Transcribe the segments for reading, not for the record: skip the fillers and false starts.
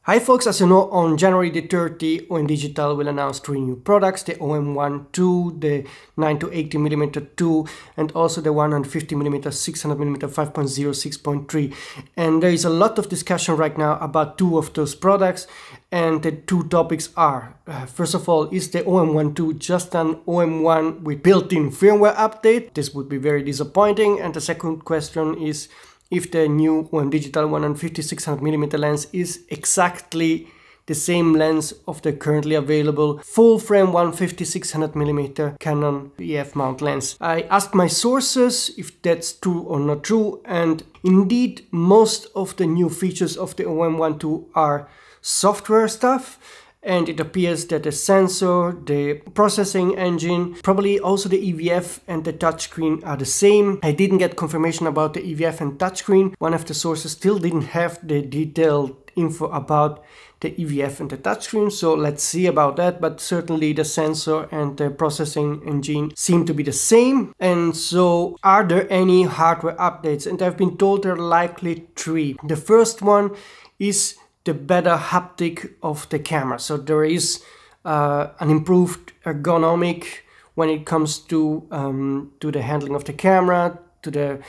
Hi folks, as you know, on January the 30th, OM Digital will announce 3 new products, the OM-1II, the 9-to-18mm 2, and also the 150mm 600mm 5.0 6.3. And there is a lot of discussion right now about 2 of those products, and the 2 topics are, first of all, is the OM-1II just an OM-1 with built-in firmware update? This would be very disappointing. And the second question is, if the new OM Digital 150 600mm lens is exactly the same lens of the currently available full-frame 150 600mm Canon EF mount lens. I asked my sources if that's true or not true, and indeed most of the new features of the OM-1II are software stuff. And it appears that the sensor, the processing engine, probably also the EVF and the touchscreen are the same. I didn't get confirmation about the EVF and touchscreen. One of the sources still didn't have the detailed info about the EVF and the touchscreen, so let's see about that. But certainly the sensor and the processing engine seem to be the same. And so are there any hardware updates? And I've been told there are likely 3. The first one is the better haptic of the camera. So there is an improved ergonomic when it comes to the handling of the camera, to the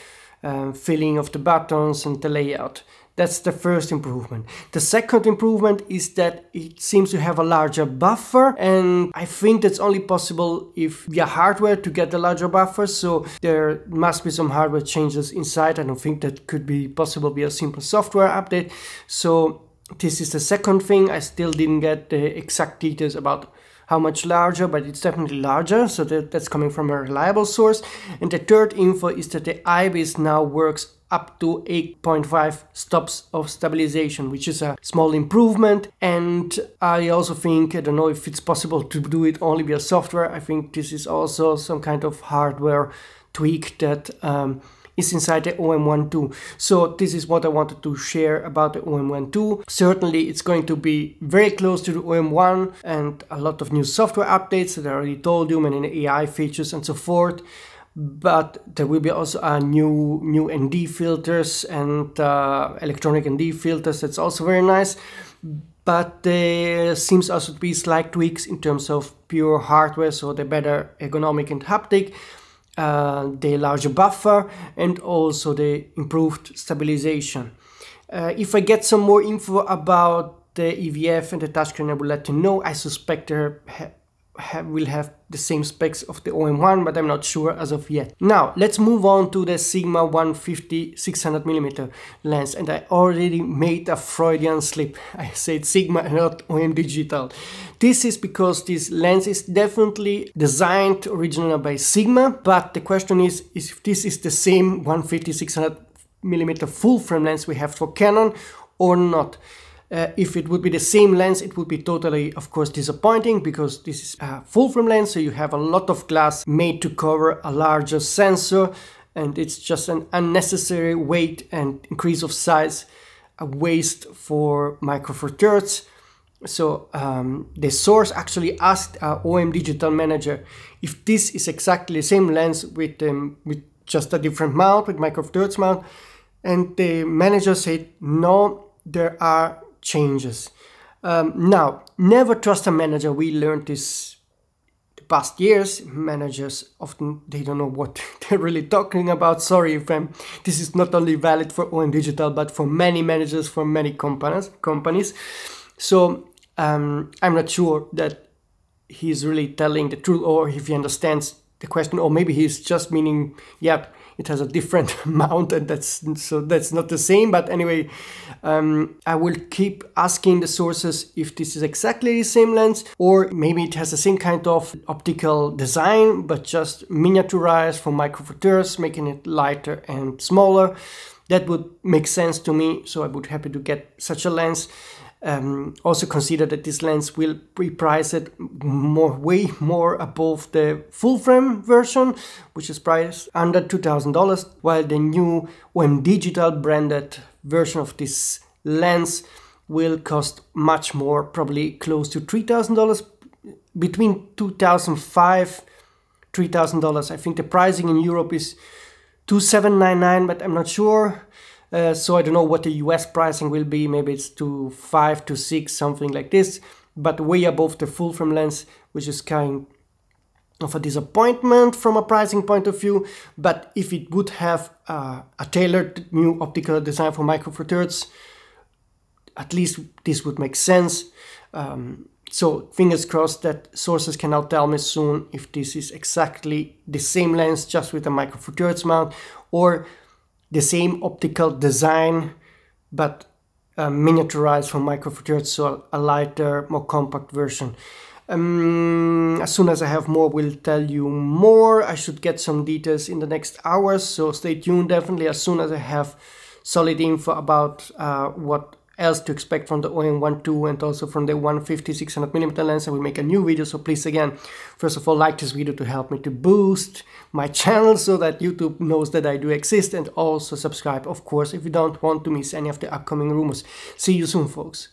filling of the buttons and the layout. That's the first improvement. The second improvement is that it seems to have a larger buffer, and I think that's only possible if via hardware to get the larger buffer, so there must be some hardware changes inside. I don't think that could be possible via a simple software update. So this is the second thing. I still didn't get the exact details about how much larger, but it's definitely larger, so that's coming from a reliable source. And the third info is that the IBIS now works up to 8.5 stops of stabilization, which is a small improvement. And I also think, I don't know if it's possible to do it only via software. I think this is also some kind of hardware tweak that is inside the OM-1II. So this is what I wanted to share about the OM-1II. Certainly it's going to be very close to the OM-1 and a lot of new software updates that I already told you, many AI features and so forth. But there will be also a new ND filters and electronic ND filters. That's also very nice. But there seems also to be slight tweaks in terms of pure hardware, so the better ergonomic and haptic, the larger buffer, and also the improved stabilization. If I get some more info about the EVF and the touchscreen, I will let you know. I suspect they will have the same specs of the OM-1, but I'm not sure as of yet. Now let's move on to the Sigma 150 600mm lens, and I already made a Freudian slip. I said Sigma and not OM Digital. This is because this lens is definitely designed originally by Sigma, but the question is if this is the same 150 600mm full frame lens we have for Canon or not. If it would be the same lens, it would be totally, of course, disappointing, because this is a full frame lens, so you have a lot of glass made to cover a larger sensor, and it's just an unnecessary weight and increase of size, a waste for Micro Four Thirds. So the source actually asked our OM Digital manager if this is exactly the same lens with just a different mount, with Micro Four Thirds mount, and the manager said no, there are changes. Now, never trust a manager. We learned this the past years. Managers often, they don't know what they're really talking about. Sorry if this is not only valid for OM Digital, but for many managers, for many companies. So I'm not sure that he's really telling the truth, or if he understands the question, or maybe he's just meaning, yeah, it has a different mount, and that's not the same. But anyway, I will keep asking the sources if this is exactly the same lens, or maybe it has the same kind of optical design, but just miniaturized for Micro Four Thirds, making it lighter and smaller. That would make sense to me, so I would be happy to get such a lens. Also consider that this lens will be priced way more above the full frame version, which is priced under $2,000, while the new OM Digital branded version of this lens will cost much more, probably close to $3,000, between $2,500 $3,000. I think the pricing in Europe is $2,799, but I'm not sure. So I don't know what the US pricing will be. Maybe it's to 5 to 6, something like this, but way above the full frame lens, which is kind of a disappointment from a pricing point of view. But if it would have a tailored new optical design for Micro Four Thirds, at least this would make sense. So fingers crossed that sources can now tell me soon if this is exactly the same lens just with a Micro Four Thirds mount, or the same optical design but miniaturized from Micro Four Thirds, so a lighter, more compact version. As soon as I have more, we'll tell you more. I should get some details in the next hours, so stay tuned. Definitely as soon as I have solid info about what else to expect from the OM-1II and also from the 150-600mm lens, I will make a new video. So please, again, first of all, like this video to help me to boost my channel so that YouTube knows that I do exist, and also subscribe, of course, if you don't want to miss any of the upcoming rumors. See you soon, folks.